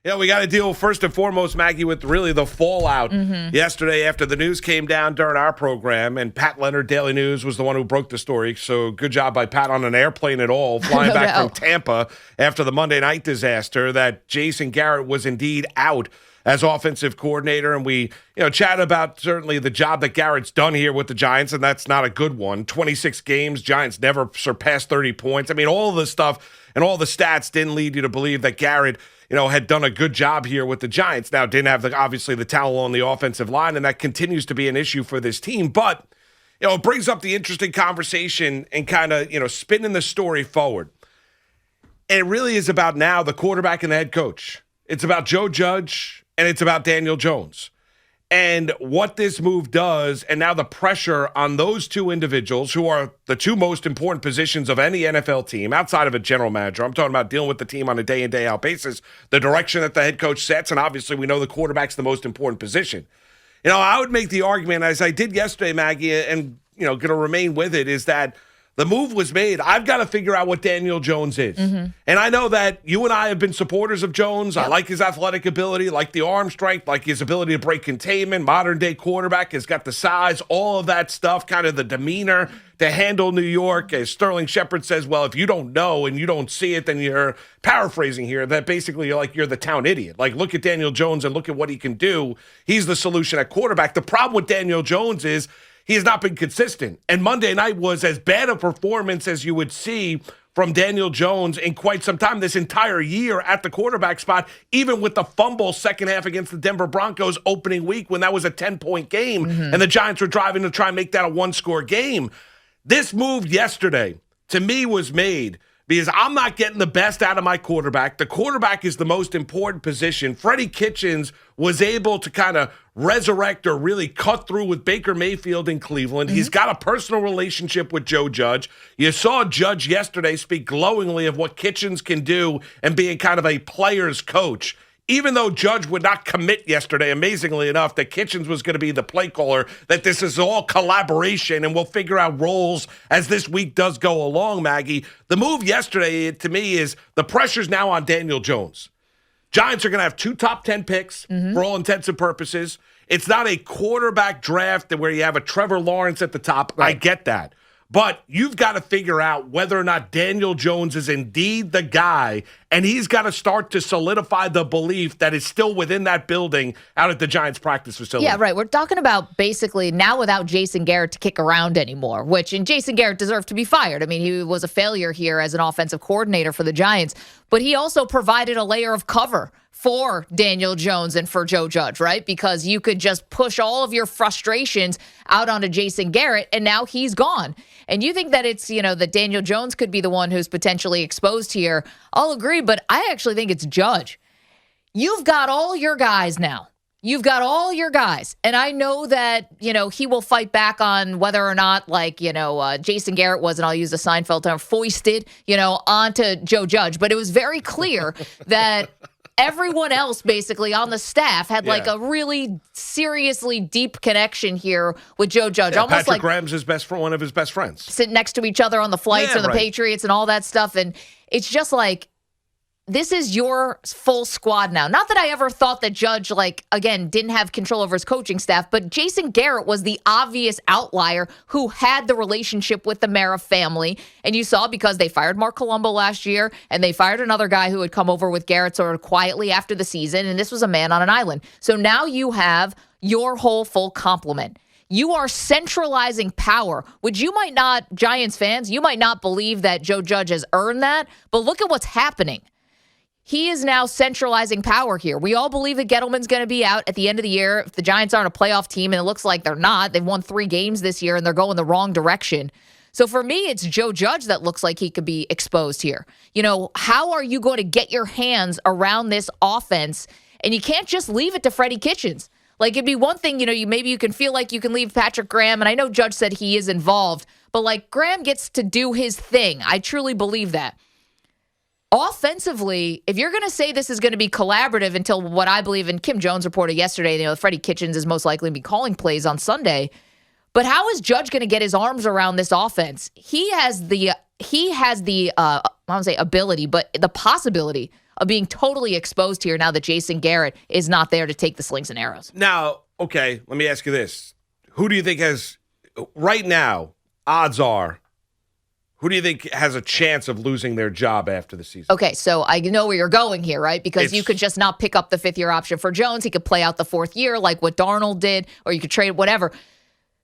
Yeah, we got to deal first and foremost, Maggie, with really the fallout yesterday after the news came down during our program. And Pat Leonard, Daily News, was the one who broke the story. So good job by Pat on an airplane at all, flying back from Tampa after the Monday night disaster that Jason Garrett was indeed out as offensive coordinator. And we, chat about certainly the job that Garrett's done here with the Giants, and that's not a good one. 26 games, Giants never surpassed 30 points. I mean, all of the stuff and all the stats didn't lead you to believe that Garrett had done a good job here with the Giants. Now, didn't have, obviously, the talent on the offensive line, and that continues to be an issue for this team. But, it brings up the interesting conversation and kind of, spinning the story forward. And it really is about now the quarterback and the head coach. It's about Joe Judge, and it's about Daniel Jones. And what this move does, and now the pressure on those two individuals who are the two most important positions of any NFL team outside of a general manager. I'm talking about dealing with the team on a day-in, day-out basis, the direction that the head coach sets, and obviously we know the quarterback's the most important position. I would make the argument, as I did yesterday, Maggie, and, going to remain with it, is that the move was made. I've got to figure out what Daniel Jones is. And I know that you and I have been supporters of Jones. Yep. I like his athletic ability, like the arm strength, like his ability to break containment, modern-day quarterback, has got the size, all of that stuff, kind of the demeanor to handle New York. As Sterling Shepard says, well, if you don't know and you don't see it, then you're paraphrasing here, that basically you're the town idiot. Like, look at Daniel Jones and look at what he can do. He's the solution at quarterback. The problem with Daniel Jones is he has not been consistent. And Monday night was as bad a performance as you would see from Daniel Jones in quite some time this entire year at the quarterback spot, even with the fumble second half against the Denver Broncos opening week when that was a 10-point game and the Giants were driving to try and make that a one-score game. This move yesterday, to me, was made because I'm not getting the best out of my quarterback. The quarterback is the most important position. Freddie Kitchens was able to kind of resurrect or really cut through with Baker Mayfield in Cleveland. He's got a personal relationship with Joe Judge. You saw Judge yesterday speak glowingly of what Kitchens can do and being kind of a player's coach. Even though Judge would not commit yesterday, amazingly enough, that Kitchens was going to be the play caller, that this is all collaboration and we'll figure out roles as this week does go along, Maggie. The move yesterday, to me, is the pressure's now on Daniel Jones. Giants are going to have 2 top 10 picks for all intents and purposes. It's not a quarterback draft where you have a Trevor Lawrence at the top. Right. I get that. But you've got to figure out whether or not Daniel Jones is indeed the guy, and he's got to start to solidify the belief that is still within that building out at the Giants practice facility. Yeah, right. We're talking about basically now without Jason Garrett to kick around anymore, and Jason Garrett deserved to be fired. I mean, he was a failure here as an offensive coordinator for the Giants, but he also provided a layer of cover for Daniel Jones and for Joe Judge, right? Because you could just push all of your frustrations out onto Jason Garrett, and now he's gone. And you think that it's, that Daniel Jones could be the one who's potentially exposed here. I'll agree, but I actually think it's Judge. You've got all your guys now. You've got all your guys. And I know that, he will fight back on whether or not, Jason Garrett was, and I'll use the Seinfeld term, foisted, onto Joe Judge. But it was very clear that everyone else basically on the staff had a really seriously deep connection here with Joe Judge. Yeah, almost Patrick Graham's one of his best friends. Sitting next to each other on the flights and the Patriots and all that stuff. And it's just this is your full squad now. Not that I ever thought that Judge, again, didn't have control over his coaching staff, but Jason Garrett was the obvious outlier who had the relationship with the Mara family. And you saw because they fired Mark Colombo last year, and they fired another guy who had come over with Garrett sort of quietly after the season, and this was a man on an island. So now you have your whole full complement. You are centralizing power, which you might not, Giants fans, you might not believe that Joe Judge has earned that, but look at what's happening. He is now centralizing power here. We all believe that Gettleman's going to be out at the end of the year. If the Giants aren't a playoff team, and it looks like they're not, they've won 3 games this year, and they're going the wrong direction. So for me, it's Joe Judge that looks like he could be exposed here. How are you going to get your hands around this offense? And you can't just leave it to Freddie Kitchens. It'd be one thing, maybe you can feel like you can leave Patrick Graham, and I know Judge said he is involved, but Graham gets to do his thing. I truly believe that. Offensively, if you're going to say this is going to be collaborative until what I believe, and Kim Jones reported yesterday, Freddie Kitchens is most likely to be calling plays on Sunday. But how is Judge going to get his arms around this offense? He has the I don't say ability, but the possibility of being totally exposed here now that Jason Garrett is not there to take the slings and arrows. Now, okay, let me ask you this. Who do you think has, right now, odds are, who do you think has a chance of losing their job after the season? Okay, so I know where you're going here, right? Because you could just not pick up the fifth-year option for Jones. He could play out the fourth year like what Darnold did, or you could trade whatever.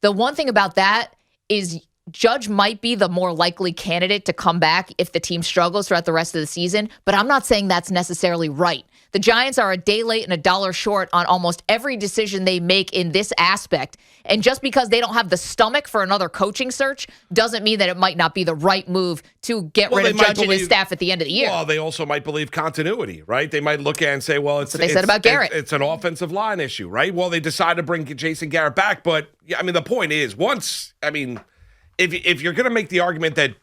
The one thing about that is Judge might be the more likely candidate to come back if the team struggles throughout the rest of the season, but I'm not saying that's necessarily right. The Giants are a day late and a dollar short on almost every decision they make in this aspect. And just because they don't have the stomach for another coaching search doesn't mean that it might not be the right move to get rid of Judge and his staff at the end of the year. Well, they also might believe continuity, right? They might look at it and say, well, it's what they said about Garrett. It's an offensive line issue, right? Well, they decided to bring Jason Garrett back. But, I mean, the point is, if you're going to make the argument that,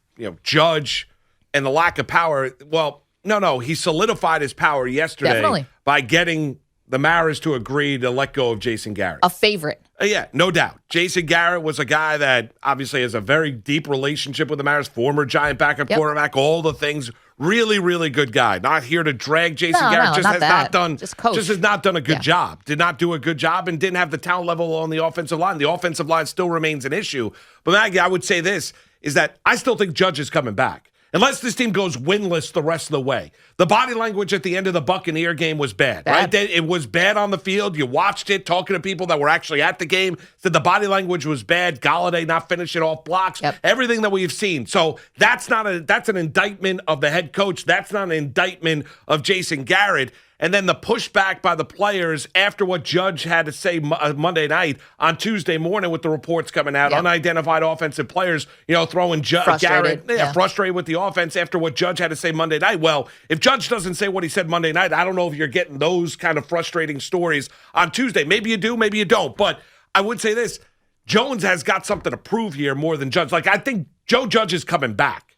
Judge and the lack of power, well, no, he solidified his power yesterday by getting the Maras to agree to let go of Jason Garrett. A favorite. Yeah, no doubt. Jason Garrett was a guy that obviously has a very deep relationship with the Maras, former Giant backup quarterback, all the things. Really, really good guy. Not here to drag Jason Garrett. Just has not done a good job. Did not do a good job and didn't have the talent level on the offensive line. The offensive line still remains an issue. But Maggie, I would say this, is that I still think Judge is coming back. Unless this team goes winless the rest of the way. The body language at the end of the Buccaneer game was bad. Right? It was bad on the field. You watched it, talking to people that were actually at the game, said the body language was bad. Galladay not finishing off blocks, everything that we've seen. So that's an indictment of the head coach. That's not an indictment of Jason Garrett. And then the pushback by the players after what Judge had to say Monday night on Tuesday morning with the reports coming out, unidentified offensive players, throwing Garrett, frustrated with the offense after what Judge had to say Monday night. Well, if Judge doesn't say what he said Monday night, I don't know if you're getting those kind of frustrating stories on Tuesday. Maybe you do, maybe you don't. But I would say this, Jones has got something to prove here more than Judge. Like, I think Joe Judge is coming back.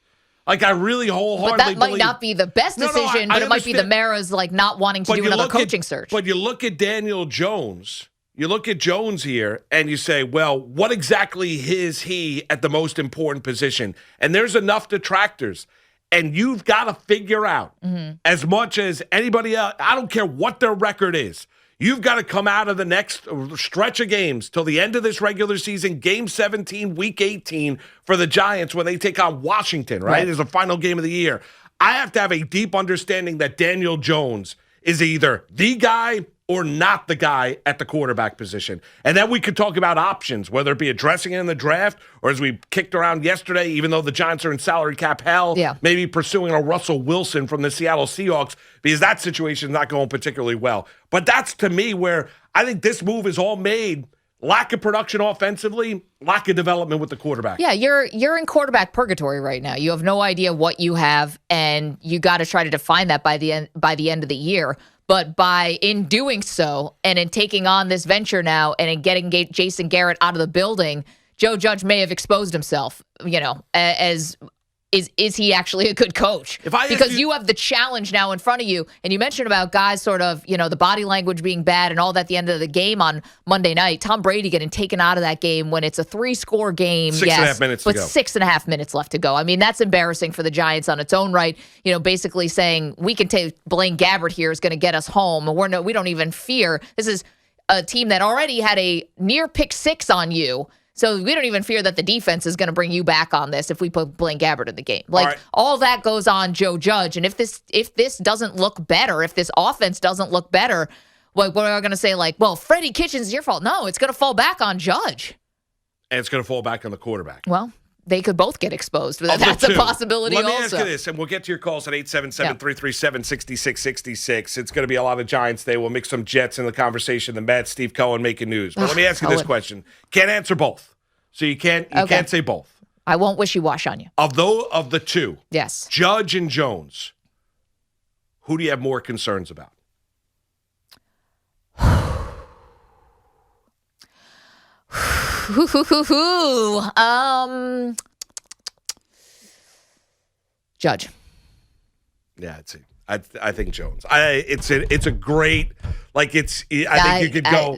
Like, I really wholeheartedly believe. But that might not be the best decision, but it might be the Maras, not wanting to do another coaching search. But you look at Daniel Jones, you look at Jones here, and you say, well, what exactly is he at the most important position? And there's enough detractors. And you've got to figure out, as much as anybody else, I don't care what their record is, you've got to come out of the next stretch of games till the end of this regular season, Game 17, Week 18 for the Giants when they take on Washington, right? It's the final game of the year. I have to have a deep understanding that Daniel Jones is either the guy or not the guy at the quarterback position. And then we could talk about options, whether it be addressing it in the draft or as we kicked around yesterday, even though the Giants are in salary cap hell, maybe pursuing a Russell Wilson from the Seattle Seahawks because that situation is not going particularly well. But that's, to me, where I think this move is all made. Lack of production offensively, lack of development with the quarterback. Yeah, you're in quarterback purgatory right now. You have no idea what you have, and you got to try to define that by the end of the year. But in doing so, and in taking on this venture now, and in getting Jason Garrett out of the building, Joe Judge may have exposed himself, as is he actually a good coach? Because you have the challenge now in front of you, and you mentioned about guys sort of, the body language being bad and all that at the end of the game on Monday night. Tom Brady getting taken out of that game when it's a 3-score game. 6.5 minutes to go. 6.5 minutes left to go. I mean, that's embarrassing for the Giants on its own right. Basically saying we can take Blaine Gabbert here is going to get us home. We don't even fear. This is a team that already had a near pick six on you. So we don't even fear that the defense is going to bring you back on this if we put Blaine Gabbert in the game. All that goes on Joe Judge. And if this doesn't look better, if this offense doesn't look better, what are we going to say? Well, Freddie Kitchens is your fault. No, it's going to fall back on Judge. And it's going to fall back on the quarterback. Well, they could both get exposed. That's a possibility also. Let me ask you this, and we'll get to your calls at 877-337-6666. It's going to be a lot of Giants today. We'll mix some Jets in the conversation. The Mets, Steve Cohen making news. But let me ask you this question. Can't answer both. So you can't say both. I won't wishy-wash on you. Of the two, yes, Judge and Jones, who do you have more concerns about? Judge. Yeah, I think Jones. It's a great. Like I think you could go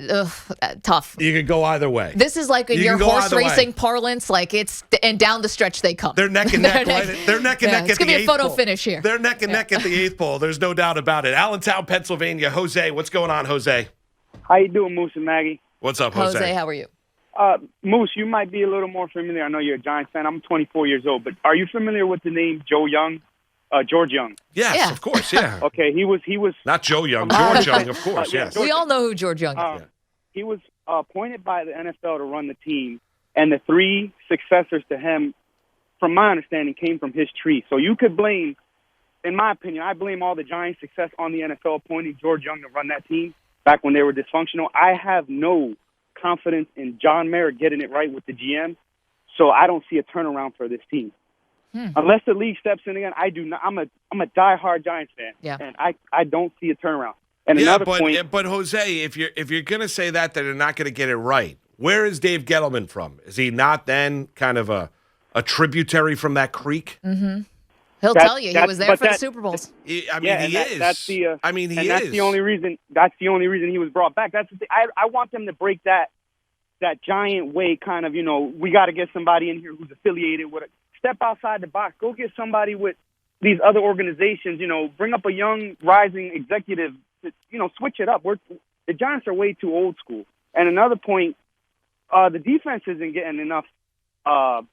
tough. You could go either way. This is like in your horse racing parlance, like and down the stretch they come. They're neck and neck, right? They're neck and neck at the 8th pole. It's going to be a photo finish here. They're neck and neck at the 8th pole. There's no doubt about it. Allentown, Pennsylvania. Jose, what's going on, Jose? How you doing, Moose and Maggie? What's up, Jose? Jose, how are you? Moose, you might be a little more familiar. I know you're a Giants fan. I'm 24 years old, but are you familiar with the name George Young? Yes, of course, yeah. Okay, he was not Joe Young, George Young, of course, yes. We all know who George Young is. He was appointed by the NFL to run the team, and the 3 successors to him, from my understanding, came from his tree. So you could blame, in my opinion, I blame all the Giants' success on the NFL appointing George Young to run that team back when they were dysfunctional. I have no confidence in John Merritt getting it right with the GM, so I don't see a turnaround for this team. Unless the league steps in again, I do not. I'm a diehard Giants fan, and I don't see a turnaround. And another point, but Jose, if you're going to say that they're not going to get it right, where is Dave Gettleman from? Is he not then kind of a tributary from that creek? Mm-hmm. He'll tell you he was there for the Super Bowls. He is. That's the only reason. That's the only reason he was brought back. That's the thing. I want them to break that Giant way. Kind of, we got to get somebody in here who's affiliated with it. Step outside the box. Go get somebody with these other organizations. Bring up a young rising executive. Switch it up. The Giants are way too old school. And another point, the defense isn't getting enough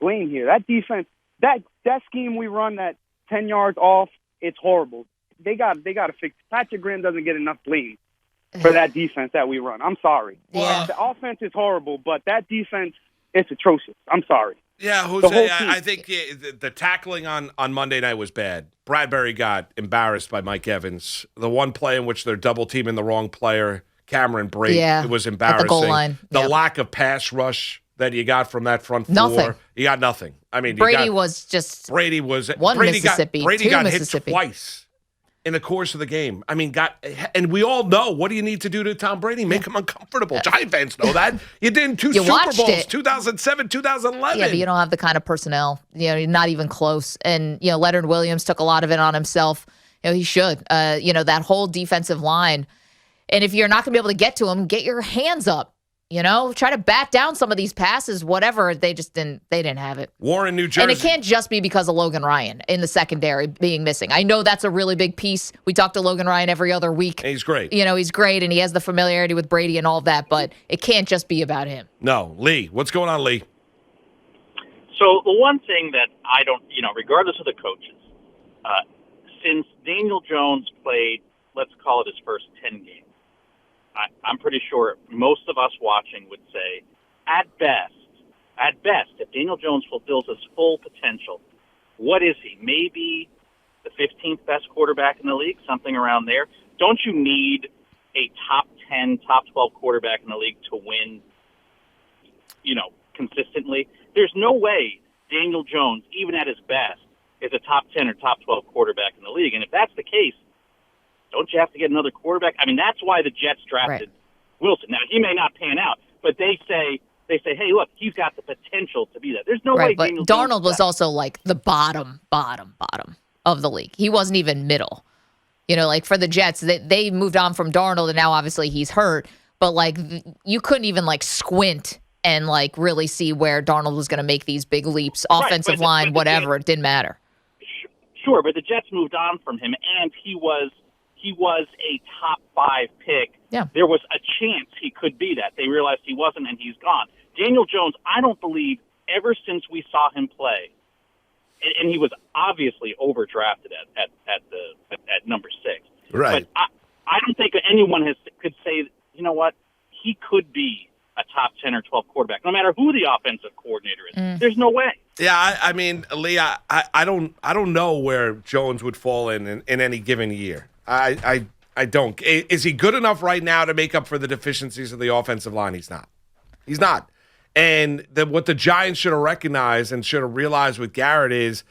blame here. That defense, that scheme we run, that 10 yards off, it's horrible. They got to fix it. Patrick Graham doesn't get enough blame for that defense that we run. I'm sorry. Yeah. The offense is horrible, but that defense is atrocious. I'm sorry. Yeah, Jose, I think the tackling on Monday night was bad. Bradbury got embarrassed by Mike Evans. The one play in which they're double-teaming the wrong player, Cameron Brate, it was embarrassing. At the goal line. The lack of pass rush that you got from that front four. Nothing. You got nothing. I mean, Brady was Mississippi, Brady two got Mississippi. hit twice in the course of the game. I mean, and we all know, what do you need to do to Tom Brady? Make him uncomfortable. Giant fans know that. You did in 2 Super Bowls, 2007, 2011. Yeah, but you don't have the kind of personnel. Not even close. And, Leonard Williams took a lot of it on himself. He should. That whole defensive line. And if you're not going to be able to get to him, get your hands up. Try to bat down some of these passes, whatever. They just didn't have it. Warren, New Jersey. And it can't just be because of Logan Ryan in the secondary being missing. I know that's a really big piece. We talk to Logan Ryan every other week. And he's great. He's great, and he has the familiarity with Brady and all that, but it can't just be about him. No. Lee, what's going on, Lee? So the one thing that I don't, regardless of the coaches, since Daniel Jones played, let's call it his first 10 games, I'm pretty sure most of us watching would say, at best, if Daniel Jones fulfills his full potential, what is he? Maybe the 15th best quarterback in the league, something around there. Don't you need a top 10, top 12 quarterback in the league to win, consistently? There's no way Daniel Jones, even at his best, is a top 10 or top 12 quarterback in the league. And if that's the case, don't you have to get another quarterback? I mean, that's why the Jets drafted Wilson. Now, he may not pan out, but they say, hey, look, he's got the potential to be that. There's no way. But Darnold was also like the bottom of the league. He wasn't even middle. For the Jets, they moved on from Darnold, and now obviously he's hurt. But you couldn't even squint and really see where Darnold was going to make these big leaps. Offensive line, whatever, it didn't matter. Sure, but the Jets moved on from him, and he was a top 5 pick. Yeah. There was a chance he could be that. They realized he wasn't, and he's gone. Daniel Jones, I don't believe, ever since we saw him play, and he was obviously overdrafted at number 6. Right. But I don't think anyone could say, what, he could be a top 10 or 12 quarterback, no matter who the offensive coordinator is. There's no way. Yeah, I mean, Lee, I don't know where Jones would fall in any given year. I don't. Is he good enough right now to make up for the deficiencies of the offensive line? He's not. He's not. And what the Giants should have recognized and should have realized with Garrett is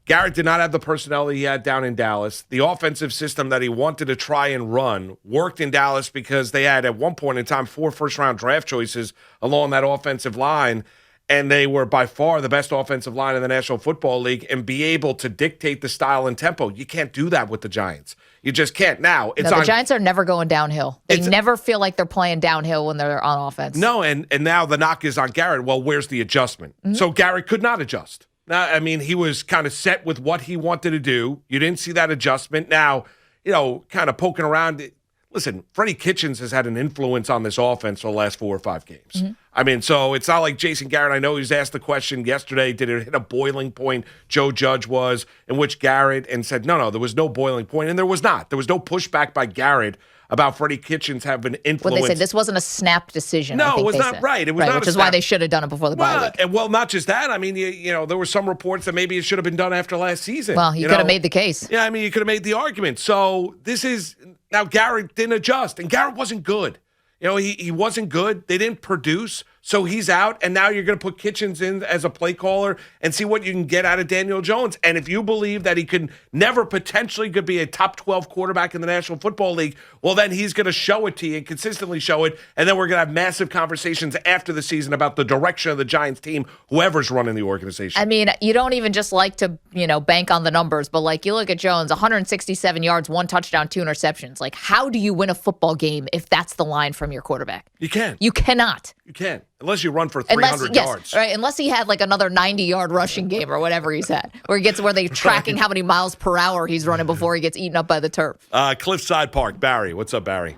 Garrett did not have the personnel that he had down in Dallas. The offensive system that he wanted to try and run worked in Dallas because they had, at one point in time, 4 first-round draft choices along that offensive line. and they were by far the best offensive line in the National Football League, and be able to dictate the style and tempo. You can't do that with the Giants. You just can't. Now, the Giants are never going downhill. They never feel like they're playing downhill when they're on offense. No, and now the knock is on Garrett. Well, where's the adjustment? Mm-hmm. So Garrett could not adjust. Now, I mean, he was kind of set with what he wanted to do. You didn't see that adjustment. Now, kind of poking around. Listen, Freddie Kitchens has had an influence on this offense for the last 4 or 5 games. Mm-hmm. I mean, so it's not like Jason Garrett. I know he was asked the question yesterday, did it hit a boiling point? Joe Judge was, in which Garrett and said, no, there was no boiling point, and there was not. There was no pushback by Garrett about Freddie Kitchens having influence. Well, they said this wasn't a snap decision. No, it was not right. It was not, which is why they should have done it before the bye week. And well, not just that. I mean, there were some reports that maybe it should have been done after last season. Well, you could have made the case. Yeah, I mean, you could have made the argument. So this is now Garrett didn't adjust, and Garrett wasn't good. He wasn't good. They didn't produce, so he's out. And now you're going to put Kitchens in as a play caller and see what you can get out of Daniel Jones. And if you believe that he could never potentially could be a top 12 quarterback in the National Football League, well, then he's going to show it to you and consistently show it. And then we're going to have massive conversations after the season about the direction of the Giants team, whoever's running the organization. I mean, you don't even just like to, bank on the numbers, but like you look at Jones, 167 yards, 1 touchdown, 2 interceptions. Like, how do you win a football game if that's the line from your quarterback? You can. You cannot. You can't. Unless you run for 300 yards. Right. Unless he had like another 90-yard rushing game or whatever he's had, where they're tracking how many miles per hour he's running before he gets eaten up by the turf. Cliffside Park, Barry. What's up, Barry?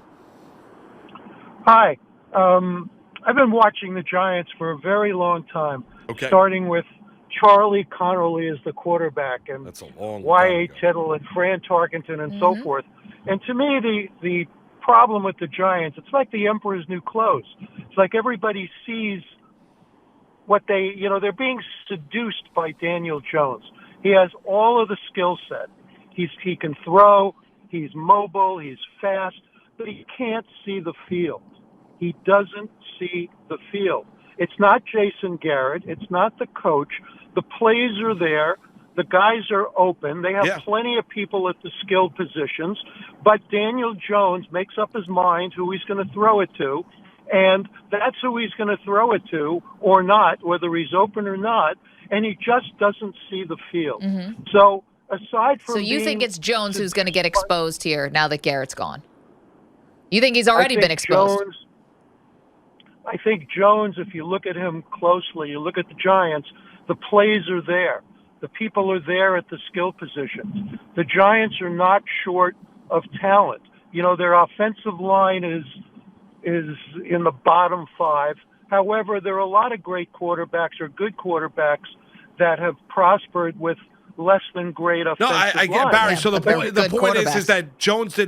Hi. I've been watching the Giants for a very long time, starting with Charlie Connolly as the quarterback and that's a long Y.A. Tittle and Fran Tarkenton and so forth. And to me, the problem with the Giants, it's like the Emperor's new clothes. It's like everybody sees what they're being seduced by Daniel Jones. He has all of the skill set. He can throw, he's mobile, he's fast, but he can't see the field. He doesn't see the field. It's not Jason Garrett. It's not the coach. The plays are there. The guys are open. They have plenty of people at the skilled positions. But Daniel Jones makes up his mind who he's going to throw it to. And that's who he's going to throw it to or not, whether he's open or not. And he just doesn't see the field. Mm-hmm. So aside from you think it's Jones who's going to get exposed here now that Garrett's gone? You think he's already been exposed? I think Jones, if you look at him closely, you look at the Giants, the plays are there. The people are there at the skill positions. The Giants are not short of talent. Their offensive line is in the bottom 5. However, there are a lot of great quarterbacks or good quarterbacks that have prospered with less than great offensive line. I get Barry. So the point is that Jones,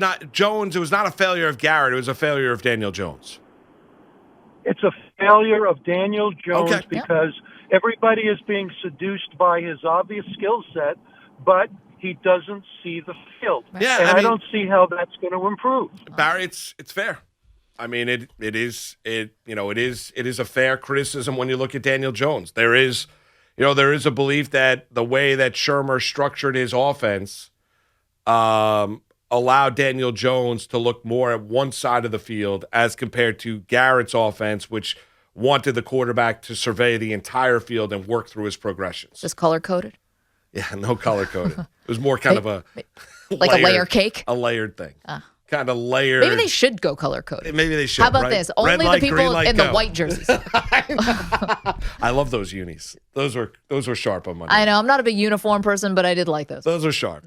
it was not a failure of Garrett. It was a failure of Daniel Jones. It's a failure of Daniel Jones because everybody is being seduced by his obvious skill set, but he doesn't see the field. Yeah, and I don't see how that's going to improve. Barry, it's fair. I mean, it is a fair criticism when you look at Daniel Jones. There is a belief that the way that Shermer structured his offense allowed Daniel Jones to look more at one side of the field as compared to Garrett's offense, which wanted the quarterback to survey the entire field and work through his progressions. Just color-coded? Yeah, no color-coded. It was more kind of a like a layer cake? A layered thing. Kind of layered. Maybe they should go color-coded. Maybe they should. How about this? Only Red light, the people green light, in go. the white jerseys. I love those unis. Those were sharp on Monday. I know. I'm not a big uniform person, but I did like those. Those are sharp.